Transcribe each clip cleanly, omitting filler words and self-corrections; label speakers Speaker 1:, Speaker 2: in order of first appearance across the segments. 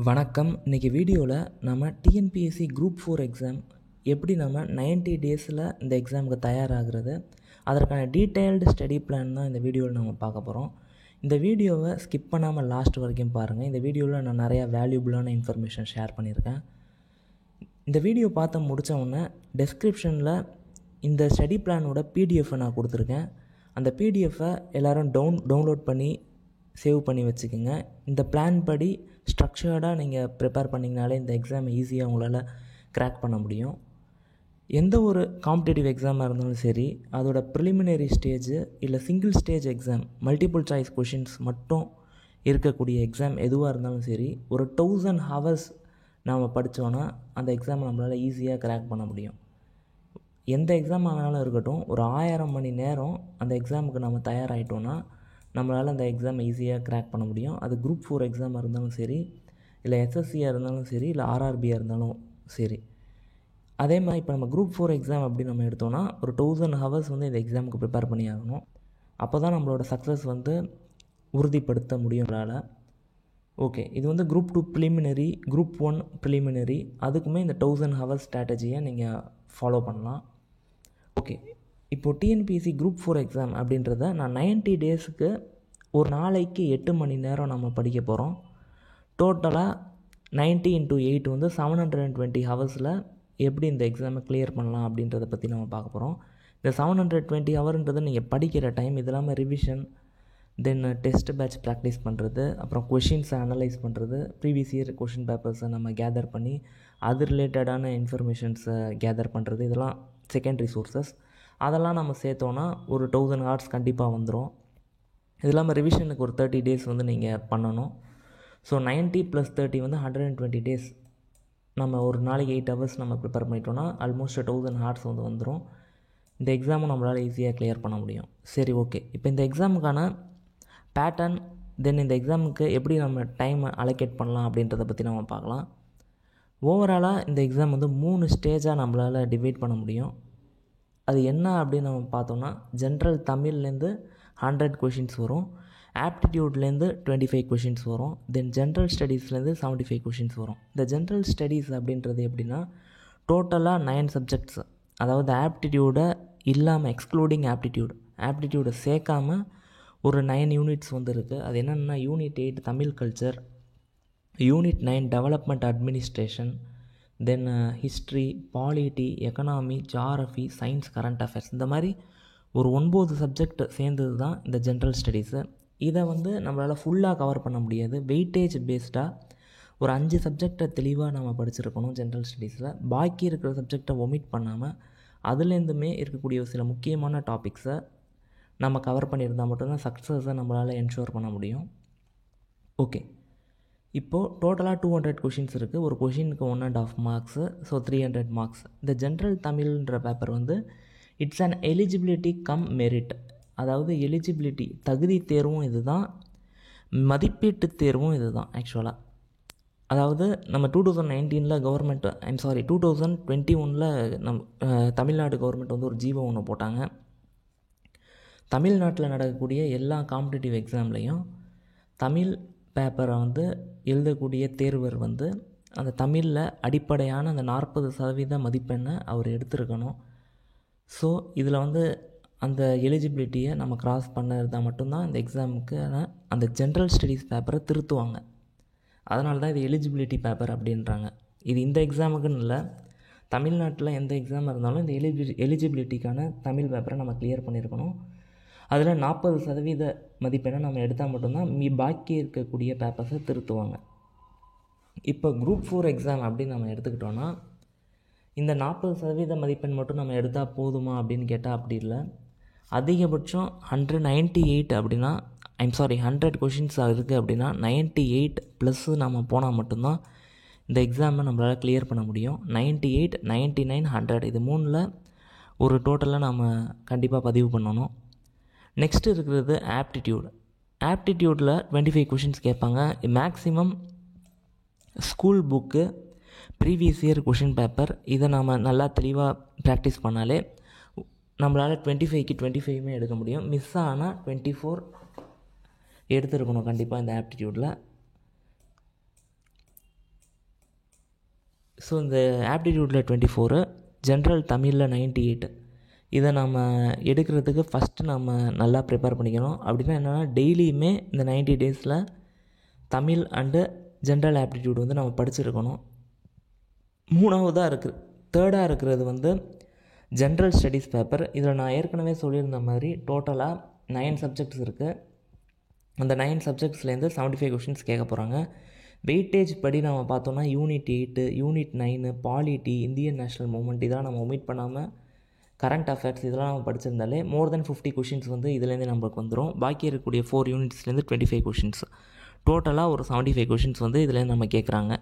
Speaker 1: வணக்கம். இன்றைக்கி வீடியோவில் நம்ம டிஎன்பிஎஸ்சி குரூப் 4 எக்ஸாம் எப்படி நம்ம 90 டேஸில் இந்த எக்ஸாமுக்கு தயாராகிறது, அதற்கான டீட்டெயில்டு ஸ்டடி பிளான் தான் இந்த வீடியோவில் நம்ம பார்க்க போகிறோம். இந்த வீடியோவை ஸ்கிப் பண்ணாமல் லாஸ்ட் வரைக்கும் பாருங்கள். இந்த வீடியோவில் நான் நிறையா வேல்யூபிளான இன்ஃபர்மேஷன் ஷேர் பண்ணியிருக்கேன். இந்த வீடியோ பார்த்து முடித்த உடனே டெஸ்கிரிப்ஷனில் இந்த ஸ்டடி பிளானோட பிடிஎஃப்பை நான் கொடுத்துருக்கேன். அந்த பிடிஎஃப்பை எல்லோரும் டவுன்லோட் பண்ணி சேவ் பண்ணி வச்சுக்கோங்க. இந்த பிளான் படி ஸ்ட்ரக்சர்டாக நீங்கள் ப்ரிப்பேர் பண்ணிங்கனாலே இந்த எக்ஸாமை ஈஸியாக உங்களால் கிராக் பண்ண முடியும். எந்த ஒரு காம்படிட்டிவ் எக்ஸாமாக இருந்தாலும் சரி, அதோட ப்ரிலிமினரி ஸ்டேஜு இல்லை single stage exam, multiple choice questions மட்டும் இருக்கக்கூடிய எக்ஸாம் எதுவாக இருந்தாலும் சரி, ஒரு 1000 ஹவர்ஸ் நாம் படித்தோன்னா அந்த எக்ஸாமை நம்மளால் ஈஸியாக கிராக் பண்ண முடியும். எந்த எக்ஸாம் ஆனாலும் இருக்கட்டும், ஒரு 1000 மணி நேரம் அந்த எக்ஸாமுக்கு நம்ம தயாராகிட்டோன்னா நம்மளால் அந்த எக்ஸாமை ஈஸியாக கிராக் பண்ண முடியும். அது குரூப் 4 எக்ஸாமாக இருந்தாலும் சரி, இல்லை எஸ்எஸ்சியாக இருந்தாலும் சரி, இல்லை ஆர்ஆர்பியாக இருந்தாலும் சரி. அதே மாதிரி இப்போ நம்ம குரூப் 4 எக்ஸாம் அப்படி நம்ம எடுத்தோன்னா ஒரு 1000 ஹவர்ஸ் இந்த எக்ஸாமுக்கு ப்ரிப்பேர் பண்ணி ஆகணும். அப்போ தான் நம்மளோட சக்ஸஸ் உறுதிப்படுத்த முடியும் நம்மளால். ஓகே, இது குரூப் 2 ப்ரிலிமினரி, குரூப் 1 ப்ரிலிமினரி, அதுக்குமே இந்த 1000 ஹவர்ஸ் ஸ்ட்ராட்டஜியை நீங்கள் ஃபாலோ பண்ணலாம். ஓகே, இப்போது டிஎன்பிஎஸ்சி குரூப் 4 எக்ஸாம் அப்படின்றத நான் 90 டேஸுக்கு ஒரு நாளைக்கு 8 மணி நேரம் நம்ம படிக்க போகிறோம். டோட்டலாக 90 × 8 720 ஹவர்ஸில் எப்படி இந்த எக்ஸாமை கிளியர் பண்ணலாம் அப்படின்றத பற்றி நம்ம பார்க்க போகிறோம். இந்த 720 ஹவர்ன்றது நீங்கள் படிக்கிற டைம், இது இல்லாமல் ரிவிஷன், தென் டெஸ்ட் பேட்ச் ப்ராக்டிஸ் பண்ணுறது, அப்புறம் கொஷின்ஸை அனலைஸ் பண்ணுறது, ப்ரீவியஸ் இயர் கொஷின் பேப்பர்ஸை நம்ம கேதர் பண்ணி அது ரிலேட்டடான இன்ஃபர்மேஷன்ஸை கேதர் பண்ணுறது, இதெல்லாம் செகண்டரி சோர்ஸஸ். அதெல்லாம் நம்ம சேர்த்தோன்னா ஒரு 1000 ஹவர்ஸ் கண்டிப்பாக வந்துடும். இது இல்லாமல் ரிவிஷனுக்கு ஒரு 30 டேஸ் நீங்கள் பண்ணணும். So 90 + 30 120 days. நம்ம ஒரு நாளைக்கு 8 ஹவர்ஸ் நம்ம ப்ரிப்பேர் பண்ணிட்டோன்னா ஆல்மோஸ்ட் 1000 ஹவர்ஸ் வந்துடும். இந்த எக்ஸாமும் நம்மளால் ஈஸியாக கிளியர் பண்ண முடியும். சரி, ஓகே, இப்போ இந்த எக்ஸாமுக்கான பேட்டர்ன், தென் இந்த எக்ஸாமுக்கு எப்படி நம்ம டைமை அலோகேட் பண்ணலாம் அப்படின்றத பற்றி நம்ம பார்க்கலாம். ஓவராலாக இந்த எக்ஸாம் 3 ஸ்டேஜாக நம்மளால் டிவைட் பண்ண முடியும். அது என்ன அப்படின்னு நம்ம பார்த்தோம்னா, ஜென்ரல் தமிழ்லேருந்து 100 கொஷின்ஸ் வரும், ஆப்டிடியூட்லேருந்து 25 கொஷின்ஸ் வரும், தென் ஜென்ரல் ஸ்டடீஸ்லேருந்து 75 கொஷின்ஸ் வரும். இந்த ஜென்ரல் ஸ்டடீஸ் அப்படின்றது எப்படின்னா, டோட்டலாக 9 சப்ஜெக்ட்ஸ், அதாவது ஆப்டிடியூடை இல்லாமல், எக்ஸ்க்ளூடிங் ஆப்டிடியூடை சேர்க்காம ஒரு 9 யூனிட்ஸ் இருக்குது. அது என்னென்னா, unit 8 Tamil culture, unit 9 development administration, தென் history, polity, economy, geography, science, current affairs. இந்த மாதிரி ஒரு 9 சப்ஜெக்ட் சேர்ந்தது தான் இந்த ஜென்ரல் ஸ்டடீஸு. இதை நம்மளால் ஃபுல்லாக கவர் பண்ண முடியாது. வெயிட்டேஜ் பேஸ்டாக ஒரு 5 சப்ஜெக்டை தெளிவாக நம்ம படிச்சிருக்கணும் ஜென்ரல் ஸ்டடீஸில். பாக்கி இருக்கிற சப்ஜெக்டை ஒமிட் பண்ணாமல் அதுலேருந்துமே இருக்கக்கூடிய சில முக்கியமான டாபிக்ஸை நம்ம கவர் பண்ணியிருந்தால் மட்டும்தான் சக்ஸஸை நம்மளால் என்ஷூர் பண்ண முடியும். ஓகே, இப்போது டோட்டலாக 200 கொஷின்ஸ் இருக்குது. ஒரு கொஷினுக்கு 1.5 மார்க்ஸு, ஸோ 300 மார்க்ஸ். இந்த ஜென்ரல் தமிழ்ன்ற paper it's an eligibility cum merit, அதாவது எலிஜிபிலிட்டி தகுதி தேர்வும் இது தான், மதிப்பீட்டு தேர்வும் இது தான் ஆக்சுவலாக. அதாவது நம்ம 2019 கவர்மெண்ட் 2021 தமிழ்நாடு கவர்மெண்ட் ஒரு ஜீவோ ஒன்று போட்டாங்க. தமிழ்நாட்டில் நடக்கக்கூடிய எல்லா காம்படிட்டிவ் எக்ஸாம்லேயும் தமிழ் பேப்பரை எழுதக்கூடிய தேர்வர் அந்த தமிழில் அடிப்படையான அந்த 40% மதிப்பெண்ணை அவர் எடுத்திருக்கணும். ஸோ இதில் அந்த எலிஜிபிலிட்டியை நம்ம கிராஸ் பண்ணிருந்தால் மட்டும்தான் இந்த எக்ஸாமுக்கு அந்த ஜென்ரல் ஸ்டடீஸ் பேப்பரை திருத்துவாங்க. அதனால தான் இது எலிஜிபிலிட்டி பேப்பர் அப்படின்றாங்க. இது இந்த எக்ஸாமுக்குன்னு இல்லை, தமிழ்நாட்டில் எந்த எக்ஸாம் இருந்தாலும் இந்த எலிஜிபிலிட்டிக்கான தமிழ் பேப்பரை நம்ம கிளியர் பண்ணியிருக்கணும். அதில் 40% மதிப்பெண்ணை நம்ம எடுத்தால் மட்டும்தான் பாக்கி இருக்கக்கூடிய பேப்பர்ஸை திருத்துவாங்க. இப்போ குரூப் 4 எக்ஸாம் அப்படின்னு நம்ம எடுத்துக்கிட்டோன்னா, இந்த 40% மதிப்பெண் மட்டும் நம்ம எடுத்தால் போதுமா அப்படின்னு கேட்டால் அப்படி இல்லை. அதிகபட்சம் 198 அப்படின்னா 100 கொஷின்ஸ் இருக்குது அப்படின்னா 98+ நம்ம போனால் மட்டும்தான் இந்த எக்ஸாமை நம்மளால் கிளியர் பண்ண முடியும். 98, 99, 100 இது 3ல் ஒரு டோட்டலாக நம்ம கண்டிப்பாக பதிவு பண்ணணும். நெக்ஸ்ட் இருக்கிறது ஆப்டிடியூடில் 25 கொஷின்ஸ் கேட்பாங்க. Maximum school book, previous year question paper, இதை நாம் நல்லா தெளிவாக ப்ராக்டிஸ் பண்ணாலே நம்மளால் 25க்கு 25மே எடுக்க முடியும். மிஸ் ஆனால் 24 எடுத்துருக்கணும் கண்டிப்பாக இந்த ஆப்டிடியூடில். ஸோ இந்த ஆப்டிடியூடில் 24, ஜென்ரல் தமிழில் 98. இதை நம்ம எடுக்கிறதுக்கு ஃபஸ்ட்டு நம்ம நல்லா ப்ரிப்பேர் பண்ணிக்கணும். அப்படின்னா என்னென்னா டெய்லியுமே இந்த 90 டேஸில் தமிழ் அண்டு ஜென்ரல் ஆப்டிடியூட் வந்து நம்ம படிச்சிருக்கணும். தேர்டாக இருக்கிறது வந்து ஜென்ரல் ஸ்டடீஸ் பேப்பர். இதில் நான் ஏற்கனவே சொல்லியிருந்த மாதிரி டோட்டலாக 9 சப்ஜெக்ட்ஸ் இருக்குது. அந்த 9 சப்ஜெக்ட்ஸ்லேருந்து 75 கொஷின்ஸ் கேட்க போகிறாங்க. வெயிட்டேஜ் படி நம்ம பார்த்தோன்னா unit 8, unit 9, polity, Indian national moment இதெல்லாம் நம்ம ஒமிட் பண்ணாமல் கரண்ட் அஃபேர்ஸ் இதெல்லாம் நம்ம படிச்சிருந்தாலே மோர் தென் 50 கொஷின்ஸ் வந்து இதுலேருந்து நம்மளுக்கு வந்துடும். பாக்கி இருக்கக்கூடிய 4 யூனிட்ஸ்லேருந்து 25 கொஷின்ஸ், டோட்டலாக ஒரு 75 கொஷின்ஸ் வந்து இதுலேருந்து நம்ம கேட்குறாங்க.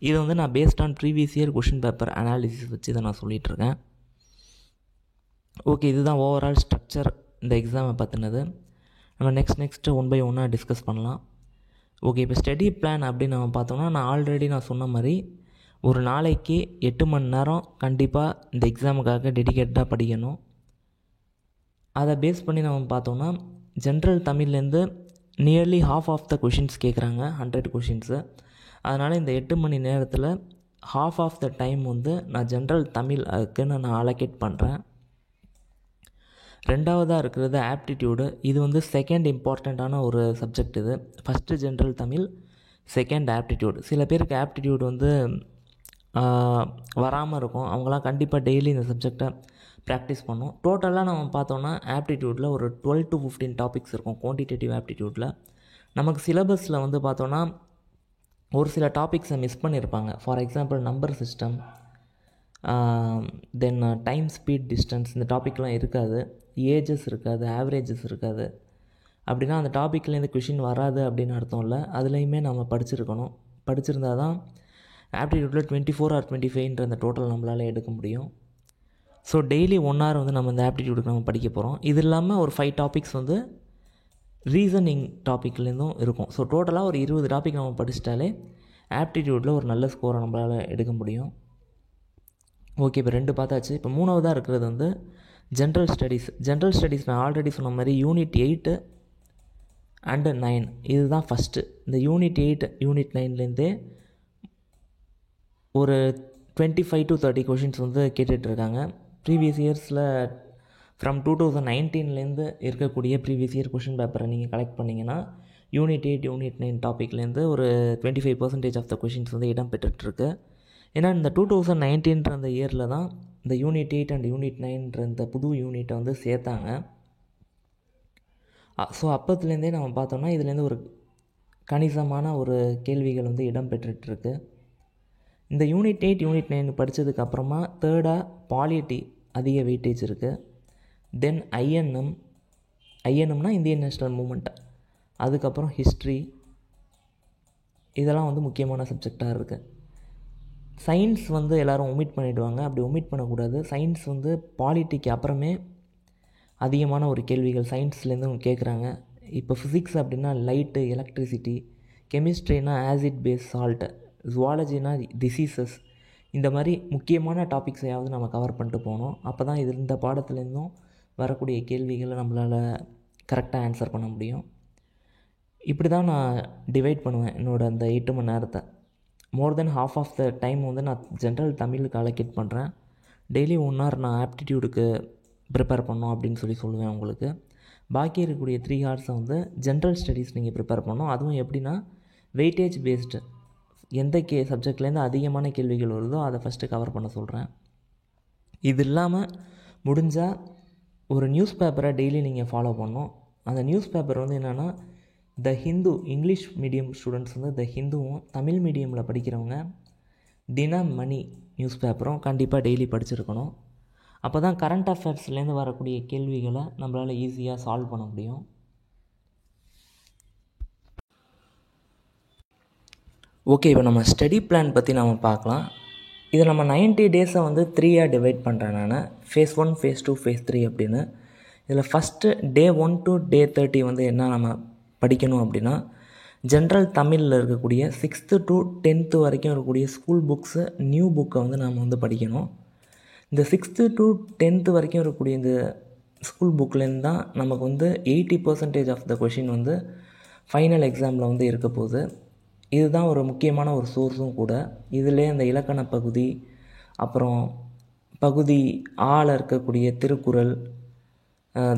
Speaker 1: இது வந்து நான் based on previous year question paper analysis வச்சு இதை நான் சொல்லிகிட்ருக்கேன். ஓகே, இதுதான் ஓவரால் ஸ்ட்ரக்சர் இந்த எக்ஸாமை பற்றினது. நம்ம நெக்ஸ்ட்டு ஒன் பை ஒன்னாக டிஸ்கஸ் பண்ணலாம். ஓகே, இப்போ ஸ்டடி பிளான் அப்படின்னு நம்ம பார்த்தோம்னா நான் சொன்ன மாதிரி ஒரு நாளைக்கு 8 மணி நேரம் கண்டிப்பாக இந்த எக்ஸாமுக்காக டெடிகேட்டாக படிக்கணும். அதை பேஸ் பண்ணி நம்ம பார்த்தோம்னா ஜென்ரல் தமிழ்லேருந்து nearly half of the questions கேட்குறாங்க, 100 கொஷின்ஸு. அதனால் இந்த 8 மணி நேரத்தில் ஹாஃப் ஆஃப் த டைம் வந்து நான் ஜென்ரல் தமிழ் அதுக்குன்னு நான் அலோகேட் பண்ணுறேன். ரெண்டாவதாக இருக்கிறது ஆப்டிடியூடு. இது வந்து செகண்ட் இம்பார்ட்டண்ட்டான ஒரு சப்ஜெக்ட். இது first general Tamil, second aptitude. சில பேருக்கு ஆப்டிடியூட் வந்து வராமல் இருக்கும். அவங்களாம் கண்டிப்பாக டெய்லி இந்த சப்ஜெக்டை ப்ராக்டிஸ் பண்ணும். டோட்டலாக நம்ம பார்த்தோன்னா ஆப்டிடியூட்டில் ஒரு 12 to 15 டாபிக்ஸ் இருக்கும். குவான்டிடேட்டிவ் ஆப்டிடியூட்டில் நமக்கு சிலபஸில் வந்து பார்த்தோன்னா ஒரு சில டாபிக்ஸை மிஸ் பண்ணியிருப்பாங்க. For example number system, then time, speed, distance இந்த டாப்பிக்லாம் இருக்காது. ஏஜஸ் இருக்காது, ஆவரேஜஸ் இருக்காது. அப்படின்னா அந்த டாப்பிக்லேருந்து கொஷின் வராது அப்படின்னு அர்த்தம் இல்லை. அதுலேயுமே நம்ம படிச்சிருக்கணும். படிச்சிருந்தால் தான் ஆப்டிடியூட்டில் 24 or 25 அந்த டோட்டல் நம்மளால் எடுக்க முடியும். ஸோ டெய்லி 1 hour வந்து நம்ம இந்த ஆப்டிடியூடுக்கு நம்ம படிக்க போகிறோம். இது இல்லாமல் ஒரு 5 டாபிக்ஸ் வந்து ரீசனிங் டாப்பிக்லேருந்தும் இருக்கும். ஸோ டோட்டலாக ஒரு 20 டாபிக் நம்ம படிச்சிட்டாலே ஆப்டிடியூட்டில் ஒரு நல்ல ஸ்கோரை நம்மளால் எடுக்க முடியும். ஓகே, இப்போ 2 பார்த்தாச்சு. இப்போ 3வதாக இருக்கிறது வந்து ஜென்ரல் ஸ்டடீஸ். ஜென்ரல் ஸ்டடீஸ் நான் ஆல்ரெடி சொன்ன மாதிரி யூனிட் 8 அண்டு 9 இதுதான் ஃபஸ்ட்டு. இந்த யூனிட் 8, யூனிட் 9லேருந்தே ஒரு 25 to 30 கொஷின்ஸ் வந்து கேட்டுட்ருக்காங்க. ப்ரீவியஸ் இயர்ஸில் ஃப்ரம் 2019 இருக்கக்கூடிய ப்ரீவியஸ் இயர் கொஷின் பேப்பரை நீங்கள் கலெக்ட் பண்ணிங்கன்னா யூனிட் 8, யூனிட் 9 டாப்பிக்லேருந்து ஒரு 25% ஆஃப் த கொஷின்ஸ் வந்து இடம் பெற்றுட்ருக்கு. ஏன்னா இந்த 2019 அந்த இயரில் தான் இந்த யூனிட் 8 அண்ட் யூனிட் 9 இந்த புது யூனிட்டை வந்து சேர்த்தாங்க. ஸோ அப்போத்துலேருந்தே நம்ம பார்த்தோம்னா இதுலேருந்து ஒரு கணிசமான ஒரு கேள்விகள் வந்து இடம் பெற்றுட்ருக்கு. இந்த யூனிட் 8, யூனிட் 9 படித்ததுக்கப்புறமா தேர்டாக பாலிட்டி அதிக வெயிட்டேஜ் இருக்குது. தென் ஐஎன்எம்னா இந்தியன் நேஷ்னல் மூமெண்ட், அதுக்கப்புறம் ஹிஸ்ட்ரி, இதெல்லாம் வந்து முக்கியமான சப்ஜெக்டாக இருக்குது. சயின்ஸ் வந்து எல்லோரும் ஒமிட் பண்ணிவிடுவாங்க. அப்படி ஒமிட் பண்ணக்கூடாது. சயின்ஸ் வந்து பாலிட்டிக்கு அப்புறமே அதிகமான ஒரு கேள்விகள் சயின்ஸ்லேருந்து கேட்குறாங்க. இப்போ ஃபிசிக்ஸ் அப்படின்னா லைட்டு, எலக்ட்ரிசிட்டி, கெமிஸ்ட்ரினா ஆசிட் பேஸ் சால்ட்டு, ஜுவாலஜினா டிசீசஸ், இந்த மாதிரி முக்கியமான டாபிக்ஸையாவது நம்ம கவர் பண்ணிட்டு போகணும். அப்போ தான் இந்த பாடத்துலேருந்தும் வரக்கூடிய கேள்விகளை நம்மளால் கரெக்டாக ஆன்சர் பண்ண முடியும். இப்படி தான் நான் டிவைட் பண்ணுவேன் என்னோடய அந்த 8 மணி நேரத்தை. மோர் தென் ஹாஃப் ஆஃப் த டைம் வந்து நான் ஜென்ரல் தமிழுக்கு அலோகேட் பண்ணுறேன். டெய்லி 1 hour நான் ஆப்டிடியூடுக்கு ப்ரிப்பேர் பண்ணோம் அப்படின்னு சொல்லுவேன் உங்களுக்கு. பாக்கி இருக்கக்கூடிய 3 hours வந்து ஜென்ரல் ஸ்டடீஸ் நீங்கள் ப்ரிப்பேர் பண்ணணும். அதுவும் எப்படின்னா வெயிட்டேஜ் பேஸ்டு, எந்த சப்ஜெக்ட்லேருந்து அதிகமான கேள்விகள் வருதோ அதை ஃபஸ்ட்டு கவர் பண்ண சொல்கிறேன். இது இல்லாமல் முடிஞ்சால் ஒரு நியூஸ் பேப்பரை டெய்லி நீங்கள் ஃபாலோ பண்ணணும். அந்த நியூஸ் பேப்பர் வந்து என்னென்னா த ஹிந்து, இங்கிலீஷ் மீடியம் ஸ்டூடெண்ட்ஸ் வந்து த ஹிந்துவும், தமிழ் மீடியமில் படிக்கிறவங்க தினமணி நியூஸ் பேப்பரும் கண்டிப்பாக டெய்லி படிச்சிருக்கணும். அப்போ தான் கரண்ட் அஃபேர்ஸ்லேருந்து வரக்கூடிய கேள்விகளை நம்மளால் ஈஸியாக சால்வ் பண்ண முடியும். ஓகே, இப்போ நம்ம ஸ்டடி பிளான் பற்றி நம்ம பார்க்கலாம். இதை நம்ம 90 டேஸை வந்து 3 டிவைட் பண்ணுறேன் நான். ஃபேஸ் 1, ஃபேஸ் 2, ஃபேஸ் 3 அப்படின்னு. இதில் ஃபஸ்ட்டு டே 1 to day 30 வந்து என்ன நம்ம படிக்கணும் அப்படின்னா ஜென்ரல் தமிழில் இருக்கக்கூடிய 6th to 10th வரைக்கும் இருக்கக்கூடிய ஸ்கூல் புக்ஸு, நியூ புக்கை வந்து நாம் வந்து படிக்கணும். இந்த 6th to 10th வரைக்கும் இருக்கக்கூடிய இந்த ஸ்கூல் புக்லேருந்து தான் நமக்கு வந்து 80% ஆஃப் த கொஷின் வந்து ஃபைனல் எக்ஸாமில் வந்து இருக்க போகுது. இதுதான் ஒரு முக்கியமான ஒரு சோர்ஸும் கூட. இதிலே அந்த இலக்கண பகுதி, அப்புறம் பகுதி ஆல இருக்கக்கூடிய திருக்குறள்,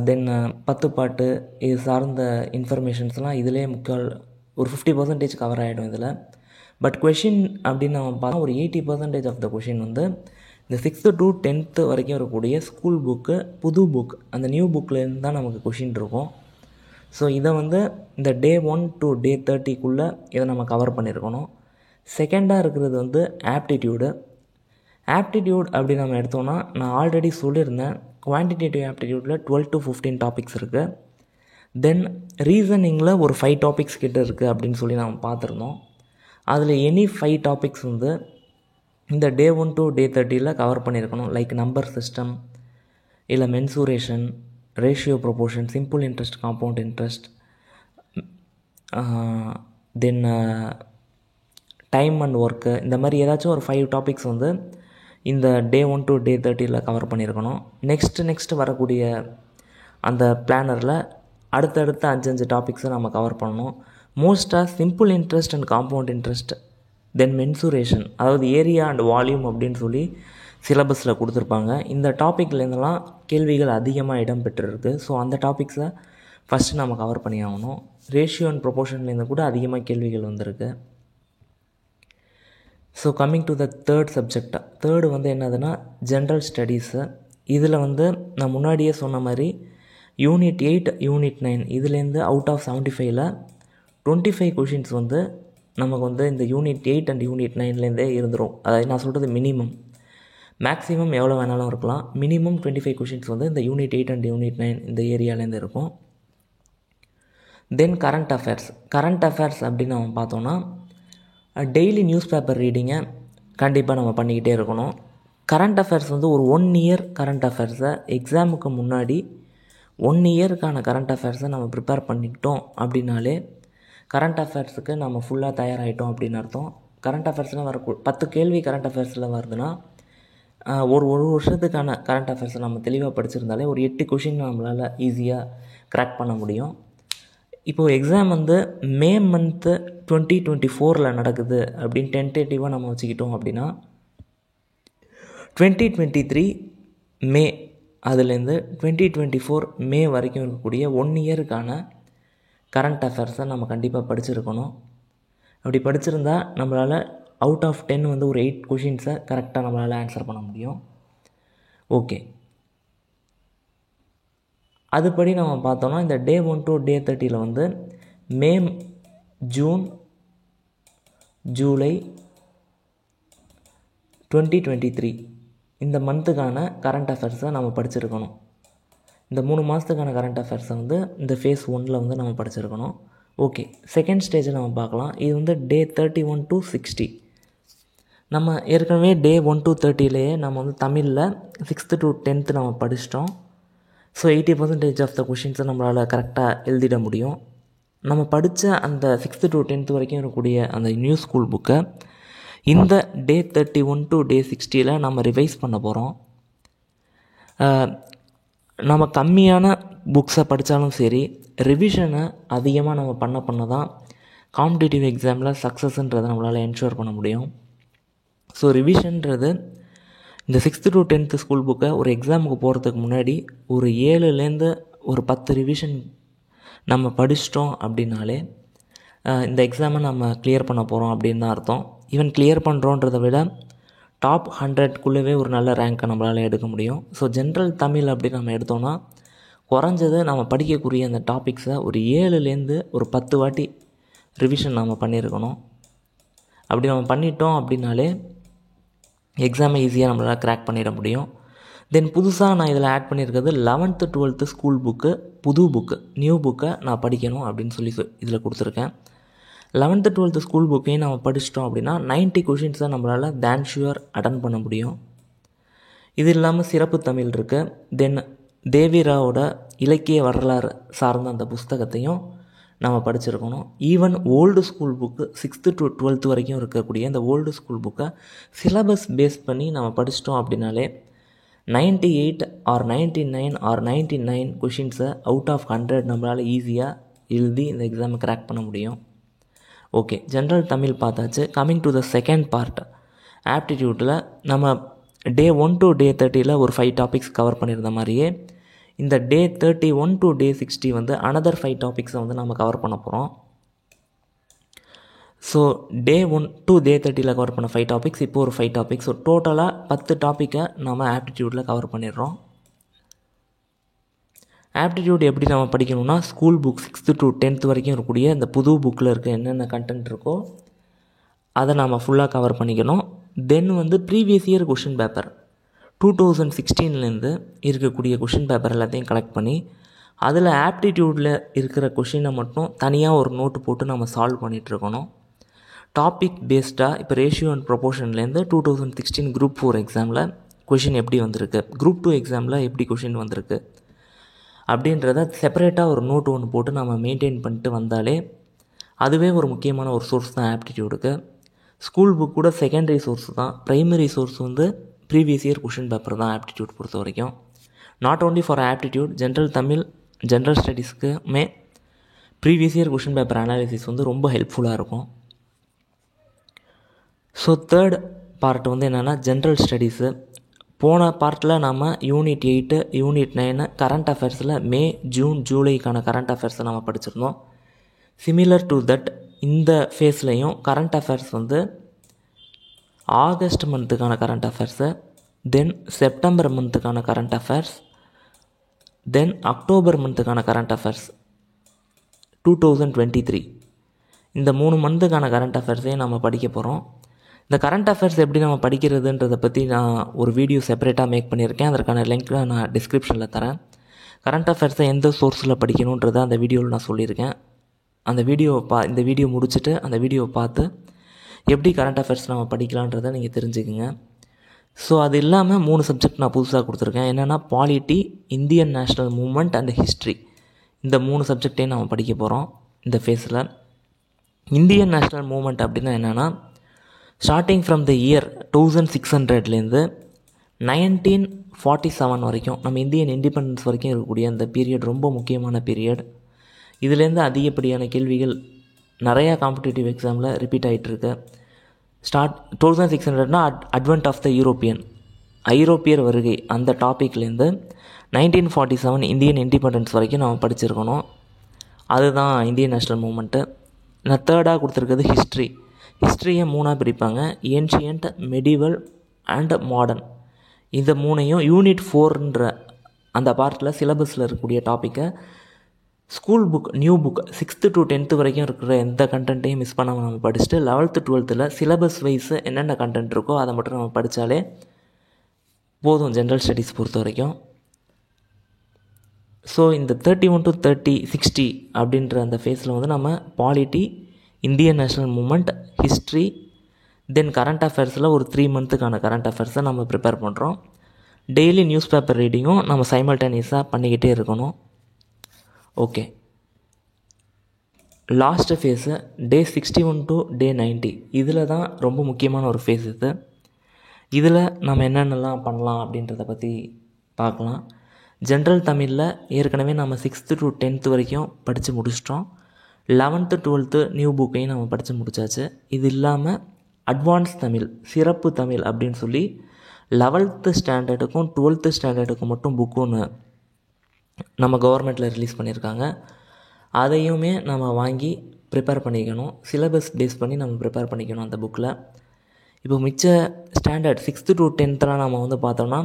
Speaker 1: தென் பத்துப்பாட்டு, இது சார்ந்த இன்ஃபர்மேஷன்ஸ்லாம் இதிலே ஒரு 50% கவர் ஆகிடும் இதில். பட் கொஷின் அப்படின்னு நம்ம பார்த்தா ஒரு 80% ஆஃப் த கொஷின் வந்து இந்த 6th to 10th வரைக்கும் இருக்கக்கூடிய ஸ்கூல் புக்கு, புது புக், அந்த நியூ புக்லேருந்து தான் நமக்கு கொஷின் இருக்கும். ஸோ இதை வந்து இந்த Day 1 to Day 30க்குள்ளே இதை நம்ம கவர் பண்ணியிருக்கணும். செகண்டாக இருக்கிறது வந்து ஆப்டிடியூடு. ஆப்டிடியூட் அப்படி நம்ம எடுத்தோன்னா, நான் ஆல்ரெடி சொல்லியிருந்தேன், குவான்டிடேட்டிவ் ஆப்டிடியூடில் 12 to 15 டாபிக்ஸ் இருக்குது. தென் ரீசனிங்கில் ஒரு 5 டாபிக்ஸ் கிட்ட இருக்குது அப்படின்னு சொல்லி நம்ம பார்த்துருந்தோம். அதில் எனி 5 டாபிக்ஸ் வந்து இந்த Day 1 to Day 30ல் கவர் பண்ணியிருக்கணும். லைக் நம்பர் சிஸ்டம், இல்லை mensuration, ratio proportion, simple interest, compound interest, then time and work, இந்த மாதிரி ஏதாச்சும் ஒரு 5 டாபிக்ஸ் வந்து இந்த Day 1 to Day 30ல் கவர் பண்ணியிருக்கணும். நெக்ஸ்ட்டு வரக்கூடிய அந்த பிளானரில் அடுத்தடுத்த 5 டாபிக்ஸை நம்ம கவர் பண்ணணும். மோஸ்ட்டாக simple interest and compound interest, then mensuration, அதாவது ஏரியா அண்ட் வால்யூம் அப்படின்னு சொல்லி சிலபஸில் கொடுத்துருப்பாங்க. இந்த டாப்பிக்லேருந்துலாம் கேள்விகள் அதிகமாக இடம்பெற்றிருக்கு. ஸோ அந்த டாபிக்ஸை ஃபஸ்ட்டு நம்ம கவர் பண்ணி ஆகணும். ரேஷியோ அண்ட் ப்ரொபோர்ஷன்லேருந்து கூட அதிகமாக கேள்விகள் வந்திருக்கு. So coming to the third subject. Third வந்து என்னதுன்னா ஜென்ரல் ஸ்டடீஸு. இதில் வந்து நான் முன்னாடியே சொன்ன மாதிரி யூனிட் 8, யூனிட் 9 இதுலேருந்து அவுட் ஆஃப் 75ல் 25 கொஷின்ஸ் வந்து நமக்கு வந்து இந்த யூனிட் 8 அண்ட் யூனிட் 9லேருந்தே இருந்துடும். அதாவது நான் சொல்கிறது மினிமம். மேக்ஸிமம் எவ்வளோ வேணாலும் இருக்கலாம். மினிமம் 25 கொஷின்ஸ் வந்து இந்த யூனிட் 8 அண்ட் யூனிட் 9 இந்த ஏரியாலேருந்து இருக்கும். தென் கரண்ட் அஃபேர்ஸ் அப்படின்னு நம்ம பார்த்தோன்னா டெய்லி நியூஸ் பேப்பர் ரீடிங்கை கண்டிப்பாக நம்ம பண்ணிக்கிட்டே இருக்கணும். கரண்ட் அஃபேர்ஸ் வந்து ஒரு 1 இயர் கரண்ட் அஃபேர்ஸை எக்ஸாமுக்கு முன்னாடி 1 இயருக்கான கரண்ட் அஃபேர்ஸை நம்ம ப்ரிப்பேர் பண்ணிக்கிட்டோம் அப்படின்னாலே கரண்ட் அஃபேர்ஸுக்கு நம்ம ஃபுல்லாக தயாராகிட்டோம் அப்படின்னு அர்த்தம். கரண்ட் அஃபேர்ஸ்லாம் 10 கேள்வி கரண்ட் அஃபேர்ஸில் வருதுன்னா ஒரு வருஷத்துக்கான கரண்ட் அஃபேர்ஸை நம்ம தெளிவாக படிச்சிருந்தாலே ஒரு 8 கொஷின் நம்மளால் ஈஸியாக க்ராக் பண்ண முடியும். இப்போது எக்ஸாம் வந்து மே மந்த்து 2024 நடக்குது அப்படின்னு டென்டேட்டிவாக நம்ம வச்சுக்கிட்டோம் அப்படின்னா 2023 மே அதுலேருந்து 2024 மே வரைக்கும் இருக்கக்கூடிய 1 இயருக்கான கரண்ட் அஃபேர்ஸை நம்ம கண்டிப்பாக படிச்சிருக்கணும். அப்படி படிச்சிருந்தா நம்மளால் அவுட் ஆஃப் 10 வந்து ஒரு 8 கொஷின்ஸை கரெக்டாக நம்மளால் ஆன்சர் பண்ண முடியும். ஓகே, அதுபடி நம்ம பார்த்தோன்னா இந்த Day 1 to Day 30ல் வந்து மே, ஜூன், ஜூலை 2023 இந்த மந்த்துக்கான கரண்ட் அஃபேர்ஸை நம்ம படிச்சிருக்கணும். இந்த 3 மாதத்துக்கான கரண்ட் அஃபேர்ஸை வந்து இந்த ஃபேஸ் 1ல் வந்து நம்ம படிச்சிருக்கணும். ஓகே, செகண்ட் ஸ்டேஜை நம்ம பார்க்கலாம். இது வந்து Day 31 to 60. நம்ம ஏற்கனவே Day 1 to 30லேயே நம்ம வந்து தமிழில் 6th to 10th நம்ம படிச்சிட்டோம். ஸோ 80% ஆஃப் த கொஷின்ஸை நம்மளால் கரெக்டாக எழுதிட முடியும். நம்ம படித்த அந்த 6th to 10th வரைக்கும் இருக்கக்கூடிய அந்த நியூ ஸ்கூல் புக்கை இந்த Day 31 to Day 60ல் நம்ம ரிவைஸ் பண்ண போகிறோம். நம்ம கம்மியான புக்ஸை படித்தாலும் சரி, ரிவிஷனை அதிகமாக நம்ம பண்ண தான் காம்படிட்டிவ் எக்ஸாமில் சக்ஸஸ்ன்றதை நம்மளால் என்ஷூர் பண்ண முடியும். ஸோ ரிவிஷன்றது இந்த 6th to 10th ஸ்கூல் புக்கை ஒரு எக்ஸாமுக்கு போகிறதுக்கு முன்னாடி ஒரு 7லேருந்து ஒரு 10 ரிவிஷன் நம்ம படிச்சிட்டோம் அப்படின்னாலே இந்த எக்ஸாமை நம்ம கிளியர் பண்ண போகிறோம் அப்படின்னு தான் அர்த்தம். ஈவன் கிளியர் பண்ணுறோன்றதை விட டாப் 100க்குள்ளவே ஒரு நல்ல ரேங்க்கை நம்மளால் எடுக்க முடியும். ஸோ ஜென்ரல் தமிழ் அப்படின்னு நம்ம எடுத்தோன்னா குறைஞ்சது நம்ம படிக்கக்கூடிய அந்த டாபிக்ஸை ஒரு 7லேருந்து ஒரு 10 வாட்டி ரிவிஷன் நம்ம பண்ணியிருக்கணும். அப்படி நம்ம பண்ணிட்டோம் அப்படின்னாலே எக்ஸாமை ஈஸியாக நம்மளால் க்ராக் பண்ணிட முடியும். தென் புதுசாக நான் இதில் ஆட் பண்ணியிருக்கிறது 11th 12th ஸ்கூல் புக்கு, புது புக்கு, நியூ புக்கை நான் படிக்கணும் அப்படின்னு சொல்லி இதில் கொடுத்துருக்கேன். 11th 12th ஸ்கூல் புக்கையும் நம்ம படிச்சிட்டோம் அப்படின்னா 90 கொஷின்ஸை நம்மளால் தேன் ஷுவர் அட்டன் பண்ண முடியும். இது இல்லாமல் சிறப்பு தமிழ் இருக்குது. தென் தேவிராவோட இலக்கிய வரலாறு சார்ந்த அந்த புஸ்தகத்தையும் நம்ம படிச்சிருக்கணும். Even old school book 6th to 12th வரைக்கும் இருக்கக்கூடிய இந்த ஓல்டு ஸ்கூல் புக்கை சிலபஸ் பேஸ் பண்ணி நம்ம படிச்சிட்டோம் அப்படின்னாலே 98 ஆர் 99 ஆர் 99 கொஷின்ஸை அவுட் ஆஃப் 100 நம்மளால் ஈஸியாக எழுதி இந்த எக்ஸாமை க்ராக் பண்ண முடியும். ஓகே, ஜென்ரல் தமிழ் பார்த்தாச்சு. Coming to the second part, ஆப்டிடியூட்டில் நம்ம டே 1 to டே 30 ஒரு 5 டாபிக்ஸ் கவர் பண்ணியிருந்த மாதிரியே இந்த டே 31 to டே 60 வந்து அனதர் 5 டாபிக்ஸை வந்து நம்ம கவர் பண்ண போகிறோம். So day 1 to day 30 cover பண்ண 5 டாபிக்ஸ், இப்போ ஒரு 5 டாபிக்ஸ். ஸோ டோட்டலாக 10 டாப்பிக்கை நம்ம ஆப்டிடியூட்டில் கவர் பண்ணிடுறோம். ஆப்டிடியூட் எப்படி நம்ம படிக்கணும்னா, school book 6th to 10th வரைக்கும் இருக்கக்கூடிய இந்த புது புக்கில் இருக்க என்னென்ன கண்டென்ட் இருக்கோ அதை நம்ம ஃபுல்லாக கவர் பண்ணிக்கணும். தென் வந்து ப்ரீவியஸ் இயர் கொஷின் பேப்பர் 2016 இருக்கக்கூடிய கொஷின் பேப்பர் எல்லாத்தையும் கலெக்ட் பண்ணி அதில் ஆப்டிடியூடில் இருக்கிற கொஷினை மட்டும் தனியாக ஒரு நோட்டு போட்டு நம்ம சால்வ் பண்ணிகிட்ருக்கணும். டாபிக் பேஸ்டாக இப்போ ரேஷியோ அண்ட் ப்ரொபோர்ஷன்லேருந்து 2016 குரூப் 4 எக்ஸாமில் கொஷின் எப்படி வந்திருக்கு, குரூப் 2 எக்ஸாமில் எப்படி கொஷின் வந்திருக்கு அப்படின்றத செப்பரேட்டாக ஒரு நோட்டு ஒன்று போட்டு நம்ம மெயின்டைன் பண்ணிட்டு வந்தாலே அதுவே ஒரு முக்கியமான ஒரு சோர்ஸ் தான் ஆப்டிடியூடுக்கு. ஸ்கூல் புக் கூட செகண்டரி சோர்ஸ் தான். ப்ரைமரி சோர்ஸ் வந்து ப்ரீவியஸ் இயர் கொஷின் பேப்பர் தான் ஆப்டிடியூட் பொறுத்த வரைக்கும். Not only for aptitude, general Tamil, general ஸ்டடீஸ்க்குமே previous year question paper analysis வந்து ரொம்ப ஹெல்ப்ஃபுல்லாக இருக்கும். ஸோ தேர்ட் பார்ட் வந்து என்னென்னா ஜென்ரல் ஸ்டடீஸு. போன பார்ட்டில் நம்ம யூனிட் 8, யூனிட் 9 கரண்ட் அஃபேர்ஸில் மே, ஜூன், ஜூலைக்கான கரண்ட் அஃபேர்ஸை நம்ம படிச்சிருந்தோம். சிமிலர் டு தட் இந்த ஃபேஸ்லையும் கரண்ட் அஃபேர்ஸ் வந்து ஆகஸ்ட் மந்த்துக்கான கரண்ட் அஃபேர்ஸு, தென் செப்டம்பர் மந்த்துக்கான கரண்ட் அஃபேர்ஸ், தென் அக்டோபர் மந்த்துக்கான கரண்ட் அஃபேர்ஸ் 2023, இந்த 3 மந்த்துக்கான கரண்ட் அஃபேர்ஸையும் நம்ம படிக்க போகிறோம். இந்த கரண்ட் அஃபேர்ஸ் எப்படி நம்ம படிக்கிறதுன்றதை பற்றி நான் ஒரு வீடியோ செப்பரேட்டாக மேக் பண்ணியிருக்கேன். அதற்கான லிங்க்கை நான் டிஸ்கிரிப்ஷனில் தரேன். கரண்ட் அஃபேர்ஸை எந்த சோர்ஸில் படிக்கணுன்றதை அந்த வீடியோவில் நான் சொல்லியிருக்கேன். அந்த வீடியோவை இந்த வீடியோ முடிச்சுட்டு அந்த வீடியோவை பார்த்து எப்படி கரண்ட் அஃபேர்ஸ் நம்ம படிக்கலான்றதை நீங்கள் தெரிஞ்சுக்குங்க. ஸோ அது இல்லாமல் 3 சப்ஜெக்ட் நான் புதுசாக கொடுத்துருக்கேன். என்னென்னா polity, Indian national moment and history. இந்த 3 சப்ஜெக்டையும் நம்ம படிக்க போகிறோம் இந்த ஃபேஸில். இந்தியன் நேஷ்னல் மூமெண்ட் அப்படின்னா என்னென்னா, ஸ்டார்டிங் ஃப்ரம் த இயர் 1600 1947 வரைக்கும் நம்ம இந்தியன் இண்டிபெண்டன்ஸ் வரைக்கும் இருக்கக்கூடிய அந்த பீரியட் ரொம்ப முக்கியமான பீரியட். இதுலேருந்து அதிகப்படியான கேள்விகள் நிறையா காம்படிட்டிவ் எக்ஸாமில் ரிப்பீட் ஆகிட்டுருக்கு. 1600னா அட்வென்ட் ஆஃப் த ஐரோப்பியர் வருகை, அந்த டாப்பிக்லேருந்து 1947 இந்தியன் இண்டிபெண்டன்ஸ் வரைக்கும் நம்ம படிச்சிருக்கணும். அதுதான் இந்தியன் நேஷ்னல் மூமெண்ட்டு. நான் தேர்டாக கொடுத்துருக்கிறது ஹிஸ்ட்ரி. ஹிஸ்ட்ரியை 3ஆக பிரிப்பாங்க, ஏன்ஷியன்ட், மெடிவல் அண்ட் மாடர்ன். இந்த 3ஐயும் யூனிட் 4ன்ற அந்த பார்ட்டில் சிலபஸில் இருக்கக்கூடிய டாப்பிக்கை school book, new book 6th to 10th வரைக்கும் இருக்கிற எந்த கண்டென்ட்டையும் மிஸ் பண்ணாமல் நம்ம படிச்சுட்டு 11th 12th சிலபஸ் வைஸு என்னென்ன கண்டென்ட் இருக்கோ அதை மட்டும் நம்ம படித்தாலே போதும் ஜென்ரல் ஸ்டடீஸ் பொறுத்த வரைக்கும். ஸோ இந்த 31 to 60 அப்படின்ற அந்த ஃபேஸில் வந்து நம்ம polity, Indian national movement, history, then current அஃபேர்ஸில் ஒரு 3 மந்த்துக்கான கரண்ட் அஃபேர்ஸை நம்ம ப்ரிப்பேர் பண்ணுறோம். டெய்லி நியூஸ் பேப்பர் ரீடிங்கும் நம்ம சைமல்டேனியஸாக பண்ணிக்கிட்டே இருக்கணும். Okay, last phase day 61 to டே 90. இதில் தான் ரொம்ப முக்கியமான ஒரு ஃபேஸ் இது. இதில் நம்ம என்னென்னலாம் பண்ணலாம் அப்படின்றத பற்றி பார்க்கலாம். ஜென்ரல் தமிழில் ஏற்கனவே நம்ம 6th to 10th வரைக்கும் படித்து முடிச்சிட்டோம். 11th 12th நியூ புக்கையும் நம்ம படித்து முடித்தாச்சு. இது இல்லாமல் அட்வான்ஸ் தமிழ், சிறப்பு தமிழ் அப்படின்னு சொல்லி 11th ஸ்டாண்டர்டுக்கும் 12th ஸ்டாண்டர்டுக்கும் மட்டும் புக்கு ஒன்று நம்ம கவர்மெண்ட்டில் ரிலீஸ் பண்ணியிருக்காங்க. அதையுமே நம்ம வாங்கி ப்ரிப்பேர் பண்ணிக்கணும். சிலபஸ் பேஸ் பண்ணி நம்ம ப்ரிப்பேர் பண்ணிக்கணும் அந்த புக்கில். இப்போ மிச்ச ஸ்டாண்டர்ட் 6th to 10th நம்ம வந்து பார்த்தோம்னா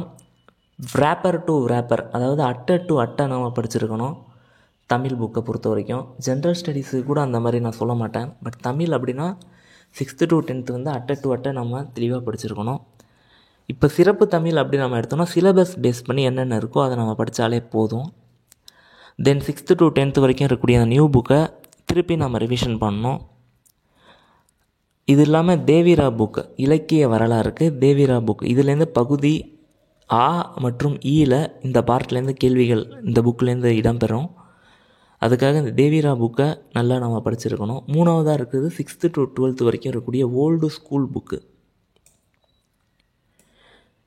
Speaker 1: ரேப்பர் டு ரேப்பர், அதாவது அட்டை டு அட்டை நம்ம படிச்சிருக்கணும் தமிழ் புக்கை பொறுத்த வரைக்கும். ஜென்ரல் ஸ்டடீஸு கூட அந்த மாதிரி நான் சொல்ல மாட்டேன். பட் தமிழ் அப்படின்னா 6th to 10th வந்து அட்டை டு அட்டை நம்ம தெளிவாக படிச்சிருக்கணும். இப்போ சிறப்பு தமிழ் அப்படி நம்ம எடுத்தோம்னா சிலபஸ் பேஸ் பண்ணி என்னென்ன இருக்கோ அதை நம்ம படித்தாலே போதும். தென் 6th to 10th வரைக்கும் இருக்கக்கூடிய அந்த நியூ புக்கை திருப்பி நம்ம ரிவிஷன் பண்ணணும். இது இல்லாமல் தேவிரா புக், இலக்கிய வரலாறுக்கு தேவிரா புக், இதுலேருந்து பகுதி ஆ மற்றும் ஈல இந்த பார்ட்லேருந்து கேள்விகள் இந்த புக்கிலேருந்து இடம்பெறும். அதுக்காக இந்த தேவிரா புக்கை நல்லா நம்ம படிச்சிருக்கணும். 3ஆவதாக இருக்குது 6th to 12th வரைக்கும் இருக்கக்கூடிய ஓல்டு ஸ்கூல் புக்கு.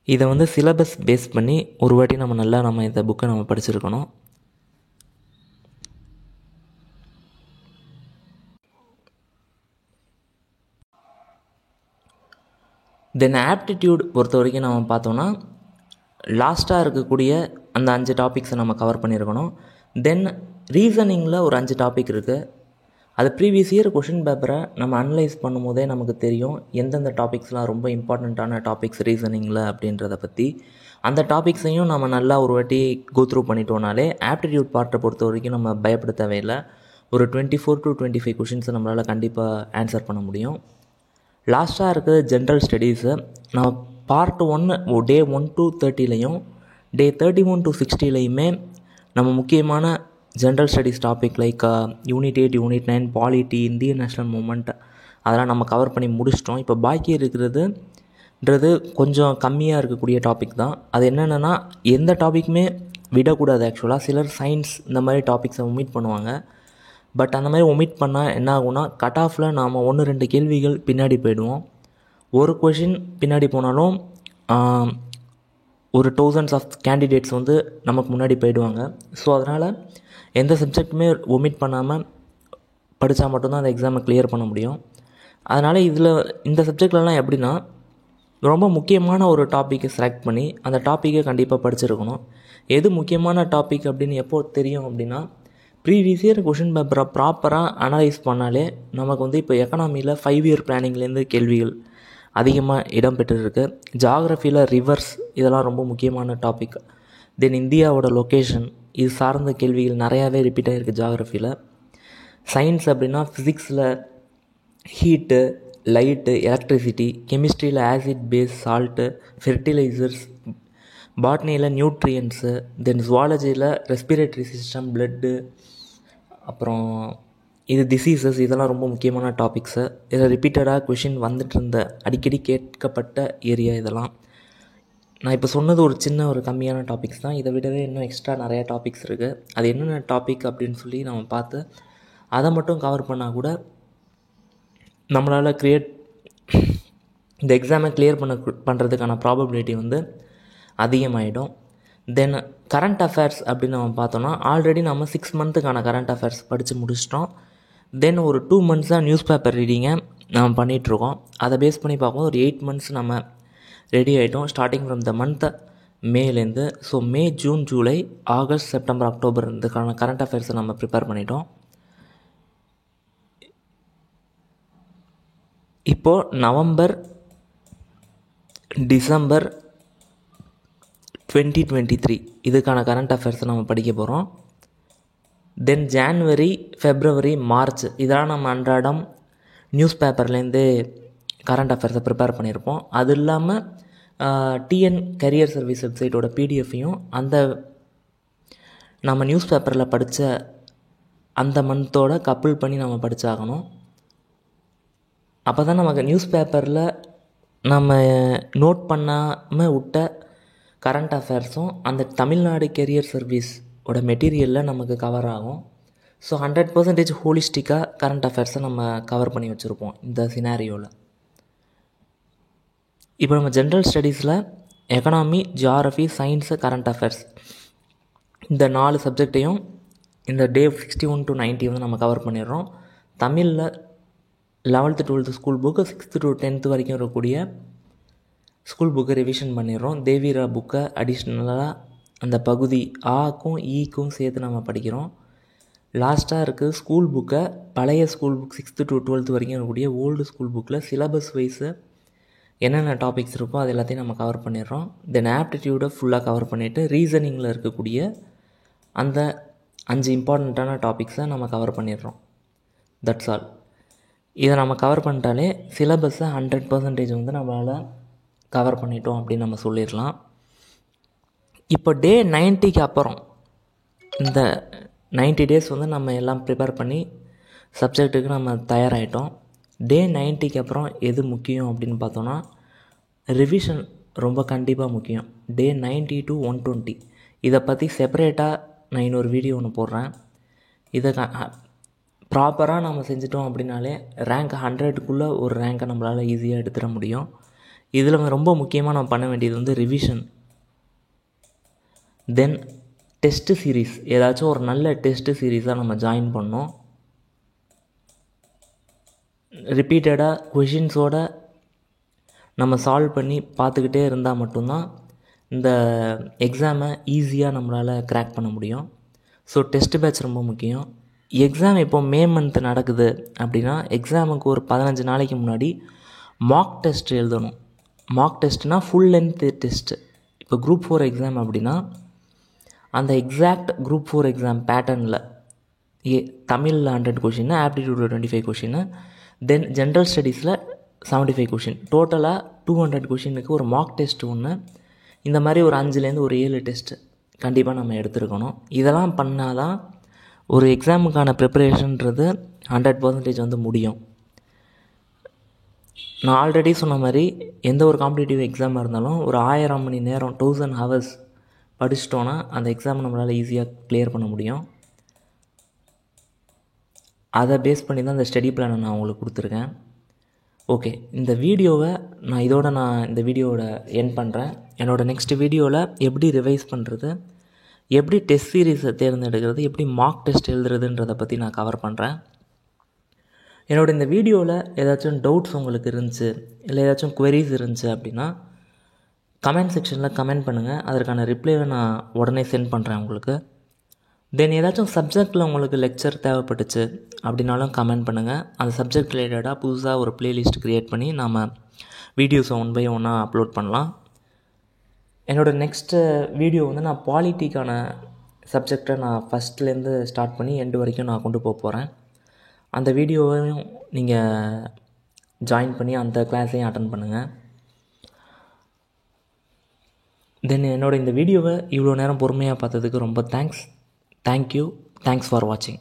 Speaker 1: இதை வந்து சிலபஸ் பேஸ் பண்ணி ஒரு வாட்டி நம்ம இந்த புக்கை நம்ம படிச்சிருக்கணும். தென் ஆப்டிடியூட் பொறுத்த வரைக்கும் நம்ம பார்த்தோன்னா லாஸ்ட்டாக இருக்கக்கூடிய அந்த 5 டாபிக்ஸை நம்ம கவர் பண்ணியிருக்கணும். தென் ரீசனிங்கில் ஒரு 5 டாபிக் இருக்குது. அது ப்ரீவியஸ் இயர் கொஷின் பேப்பரை நம்ம அனலைஸ் பண்ணும் போதே நமக்கு தெரியும் எந்தெந்த டாபிக்ஸ்லாம் ரொம்ப இம்பார்ட்டண்ட்டான டாபிக்ஸ் ரீசனிங்கில் அப்படின்றத பற்றி. அந்த டாபிக்ஸையும் நம்ம நல்லா ஒரு வாட்டி கோத்ரூ பண்ணிட்டோனாலே ஆப்டிடியூட் பார்ட்டை பொறுத்த வரைக்கும் நம்ம பயப்பட தேவையில்லை. ஒரு 24 to 25 கொஷின்ஸை நம்மளால் கண்டிப்பாக ஆன்சர் பண்ண முடியும். லாஸ்ட்டாக இருக்கிறது ஜென்ரல் ஸ்டடீஸு. நம்ம பார்ட் 1 டே 1 to 30லையும் டே 31 to 60லையுமே நம்ம முக்கியமான general studies topic like unit 8, unit 9, polity, Indian national movement அதெல்லாம் நம்ம கவர் பண்ணி முடிச்சிட்டோம். இப்போ பாக்கி இருக்கிறதுன்றது கொஞ்சம் கம்மியாக இருக்கக்கூடிய டாபிக் தான். அது என்னென்னா எந்த டாப்பிக்குமே விடக்கூடாது. ஆக்சுவலாக சிலர் சயின்ஸ் இந்த மாதிரி டாபிக்ஸை ஒமிட் பண்ணுவாங்க. பட் அந்த மாதிரி ஒமிட் பண்ணால் என்ன ஆகும்னா கட் ஆஃபில் நாம் 1-2 கேள்விகள் பின்னாடி போயிடுவோம். ஒரு கொஷின் பின்னாடி போனாலும் ஒரு thousands ஆஃப் கேண்டிடேட்ஸ் வந்து நமக்கு முன்னாடி போயிடுவாங்க. ஸோ அதனால் எந்த சப்ஜெக்ட்டுமே ஒமிட் பண்ணாமல் படித்தா மட்டும்தான் அந்த எக்ஸாமை கிளியர் பண்ண முடியும். அதனால் இந்த சப்ஜெக்ட்லலாம் எப்படின்னா ரொம்ப முக்கியமான ஒரு டாப்பிக்கை செலக்ட் பண்ணி அந்த டாப்பிக்கை கண்டிப்பாக படிச்சிருக்கணும். எது முக்கியமான டாபிக் அப்படின்னு எப்போ தெரியும் அப்படின்னா ப்ரீவியஸ் இயர் கொஷின் பேப்பரை ப்ராப்பராக அனலைஸ் பண்ணாலே நமக்கு வந்து இப்போ எக்கனாமியில் 5 இயர் பிளானிங்லேருந்து கேள்விகள் அதிகமாக இடம்பெற்றிருக்கு. ஜாகிரஃபியில் ரிவர்ஸ் இதெல்லாம் ரொம்ப முக்கியமான டாபிக். தென் இந்தியாவோட லொக்கேஷன் இது சார்ந்த கேள்விகள் நிறையாவே ரிப்பீட் ஆகிருக்கு ஜாகிரஃபியில். சயின்ஸ் அப்படின்னா ஃபிசிக்ஸில் ஹீட்டு, லைட்டு, எலக்ட்ரிசிட்டி, கெமிஸ்ட்ரியில் ஆசிட், பேஸ், சால்ட்டு, ஃபெர்டிலைசர்ஸ், பாட்னியில் நியூட்ரியன்ஸு, தென் ஜுவாலஜியில் ரெஸ்பிரேட்டரி சிஸ்டம், பிளட்டு, அப்புறம் இது டிசீசஸ் இதெல்லாம் ரொம்ப முக்கியமான டாபிக்ஸு. இதில் ரிப்பீட்டடாக கொஷின் வந்துட்டு இருந்த அடிக்கடி கேட்கப்பட்ட ஏரியா இதெல்லாம். நான் இப்போ சொன்னது ஒரு கம்மியான டாபிக்ஸ் தான். இதை விடவே இன்னும் எக்ஸ்ட்ரா நிறையா டாபிக்ஸ் இருக்குது. அது என்னென்ன டாபிக் அப்படின்னு சொல்லி நம்ம பார்த்து அதை மட்டும் கவர் பண்ணால் கூட நம்மளால் இந்த எக்ஸாமை கிளியர் பண்ணுறதுக்கான ப்ராபபிலிட்டி வந்து அதிகமாகிடும். தென் கரண்ட் அஃபேர்ஸ் அப்படின்னு நம்ம பார்த்தோன்னா ஆல்ரெடி நம்ம 6 மந்த்துக்கான கரண்ட் அஃபேர்ஸ் படித்து முடிச்சிட்டோம். தென் ஒரு 2 மந்த்ஸாக நியூஸ் பேப்பர் ரீடிங்கை நம்ம பண்ணிகிட்ருக்கோம். அதை பேஸ் பண்ணி பார்க்கும்போது ஒரு 8 மந்த்ஸ் நம்ம ரெடி ஆகிட்டோம் ஸ்டார்டிங் ஃப்ரம் த மந்த் மேலேருந்து. So May, June, July, August, September, October இதுக்கான கரண்ட் அஃபேர்ஸை நம்ம ப்ரிப்பேர் பண்ணிட்டோம். இப்போது நவம்பர், டிசம்பர் 2023 இதுக்கான கரண்ட் அஃபேர்ஸை நம்ம படிக்க போகிறோம். தென் ஜான்வரி, ஃபெப்ரவரி, மார்ச் இதெல்லாம் நம்ம அன்றாடம் நியூஸ் பேப்பர்லேருந்து கரண்ட் அஃபேர்ஸை ப்ரிப்பேர் பண்ணியிருப்போம். அது இல்லாமல் டிஎன் கரியர் சர்வீஸ் வெப்சைட்டோட பிடிஎஃப்பையும் அந்த நம்ம நியூஸ் பேப்பரில் படித்த அந்த மந்த்தோட கப்புள் பண்ணி நம்ம படித்தாகணும். அப்போ தான் நமக்கு நியூஸ் பேப்பரில் நம்ம நோட் பண்ணாமல் விட்ட கரண்ட் அஃபேர்ஸும் அந்த தமிழ்நாடு கெரியர் சர்வீஸோட மெட்டீரியலில் நமக்கு கவர் ஆகும். ஸோ 100% ஹோலிஸ்டிக்காக கரண்ட் அஃபேர்ஸை நம்ம கவர் பண்ணி வச்சுருப்போம் இந்த சினாரியோவில். இப்போ நம்ம ஜென்ரல் ஸ்டடீஸில் economy, geography, science, current affairs இந்த 4 சப்ஜெக்டையும் இந்த டே 61 to 90 வந்து நம்ம கவர் பண்ணிடுறோம். தமிழில் 11th 12th school book, 6th to 10th வரைக்கும் இருக்கக்கூடிய ஸ்கூல் புக்கை ரிவிஷன் பண்ணிடுறோம். தேவீரா புக்கை அடிஷ்னலாக அந்த பகுதி ஆக்கும் ஈக்கும் சேர்த்து நம்ம படிக்கிறோம். லாஸ்ட்டாக இருக்குது ஸ்கூல் புக்கை, பழைய school book 6th to 12th வரைக்கும் இருக்கக்கூடிய ஓல்டு ஸ்கூல் புக்கில் சிலபஸ் வைஸு என்னென்ன டாபிக்ஸ் இருக்கோ அது எல்லாத்தையும் நம்ம கவர் பண்ணிடுறோம். தென் ஆப்டிடியூடை ஃபுல்லாக கவர் பண்ணிவிட்டு ரீசனிங்கில் இருக்கக்கூடிய அந்த 5 இம்பார்ட்டண்ட்டான டாபிக்ஸை நம்ம கவர் பண்ணிடுறோம். That's all. இதை நம்ம கவர் பண்ணிட்டாலே சிலபஸை 100% வந்து நம்மளால் கவர் பண்ணிட்டோம் அப்படின்னு நம்ம சொல்லிடலாம். இப்போ டே 90க்கு அப்புறம் இந்த 90 days வந்து நம்ம எல்லாம் ப்ரிப்பேர் பண்ணி சப்ஜெக்ட்டுக்கு நம்ம தயாராகிட்டோம். டே 90க்கு அப்புறம் எது முக்கியம் அப்படின்னு பார்த்தோன்னா ரிவிஷன் ரொம்ப கண்டிப்பாக முக்கியம். டே 90 to 120 இதை பற்றி செப்பரேட்டாக நான் இன்னொரு வீடியோ ஒன்று போடுறேன். இதை ப்ராப்பராக நம்ம செஞ்சிட்டோம் அப்படின்னாலே ரேங்க் 100க்குள்ளே ஒரு ரேங்கை நம்மளால் ஈஸியாக எடுத்துட முடியும். இதில் ரொம்ப முக்கியமாக நம்ம பண்ண வேண்டியது வந்து ரிவிஷன். தென் டெஸ்ட்டு சீரீஸ், ஏதாச்சும் ஒரு நல்ல டெஸ்ட்டு சீரீஸாக நம்ம ஜாயின் பண்ணோம். ரிப்பீட்டடாக கொஷின்ஸோட நம்ம சால்வ் பண்ணி பார்த்துக்கிட்டே இருந்தால் மட்டும்தான் இந்த எக்ஸாமை ஈஸியாக நம்மளால் க்ராக் பண்ண முடியும். ஸோ டெஸ்ட் பேட்ச் ரொம்ப முக்கியம். எக்ஸாம் இப்போ மே மந்த் நடக்குது அப்படின்னா எக்ஸாமுக்கு ஒரு 15 நாளைக்கு முன்னாடி மாக் டெஸ்ட் எழுதணும். மாக் டெஸ்ட்னால் ஃபுல் லென்த் டெஸ்ட்டு. இப்போ குரூப் 4 எக்ஸாம் அப்படின்னா அந்த எக்ஸாக்ட் குரூப் 4 எக்ஸாம் பேட்டர்னில் தமிழில் 100 கொஷின், ஆப்டிடியூடில் 25 கொஷின், தென் ஜென்ரல் ஸ்டடீஸில் 75 கொஷின், டோட்டலாக 200 கொஷினுக்கு ஒரு மாக் டெஸ்ட் ஒன்று. இந்த மாதிரி ஒரு 5லேருந்து ஒரு 7 டெஸ்ட்டு கண்டிப்பாக நம்ம எடுத்துருக்கணும். இதெல்லாம் பண்ணால் தான் ஒரு எக்ஸாமுக்கான ப்ரிப்பரேஷன்றது 100% வந்து முடியும். நான் ஆல்ரெடி சொன்ன மாதிரி எந்த ஒரு காம்படிட்டிவ் எக்ஸாமாக இருந்தாலும் ஒரு 1000 மணி நேரம் 1000 ஹவர்ஸ் படிச்சிட்டோன்னா அந்த எக்ஸாம் நம்மளால் ஈஸியாக கிளியர் பண்ண முடியும். அதை பேஸ் பண்ணி தான் இந்த ஸ்டடி பிளானை நான் உங்களுக்கு கொடுத்துருக்கேன். ஓகே, இந்த வீடியோவை நான் இந்த வீடியோவோட எண்ட் பண்ணுறேன். என்னோடய நெக்ஸ்ட் வீடியோவில் எப்படி ரிவைஸ் பண்ணுறது, எப்படி டெஸ்ட் சீரீஸை தேர்ந்தெடுக்கிறது, எப்படி மார்க் டெஸ்ட் எழுதுறதுன்றதை பற்றி நான் கவர் பண்ணுறேன். என்னோடய இந்த வீடியோவில் ஏதாச்சும் டவுட்ஸ் உங்களுக்கு இருந்துச்சு, இல்லை ஏதாச்சும் குவெரிஸ் இருந்துச்சு அப்படின்னா கமெண்ட் செக்ஷனில் கமெண்ட் பண்ணுங்கள். அதற்கான ரிப்ளைவை நான் உடனே சென்ட் பண்ணுறேன் உங்களுக்கு. தென் ஏதாச்சும் சப்ஜெக்டில் உங்களுக்கு லெக்சர் தேவைப்பட்டுச்சு அப்படின்னாலும் கமெண்ட் பண்ணுங்கள். அந்த சப்ஜெக்ட் ரிலேட்டடாக புதுசாக ஒரு ப்ளேலிஸ்ட் க்ரியேட் பண்ணி நாம் வீடியோஸை 1 by 1 அப்லோட் பண்ணலாம். என்னோடய நெக்ஸ்ட்டு வீடியோ வந்து நான் பாலிட்டிக்கான சப்ஜெக்டை நான் ஃபஸ்ட்லேருந்து ஸ்டார்ட் பண்ணி எண்டு வரைக்கும் நான் கொண்டு போகிறேன். அந்த வீடியோவையும் நீங்கள் ஜாயின் பண்ணி அந்த கிளாஸையும் அட்டன் பண்ணுங்கள். தென் என்னோடய இந்த வீடியோவை இவ்வளோ நேரம் பொறுமையாக பார்த்ததுக்கு ரொம்ப தேங்க்ஸ். தேங்க்யூ. தேங்க்ஸ் ஃபார் வாட்சிங்.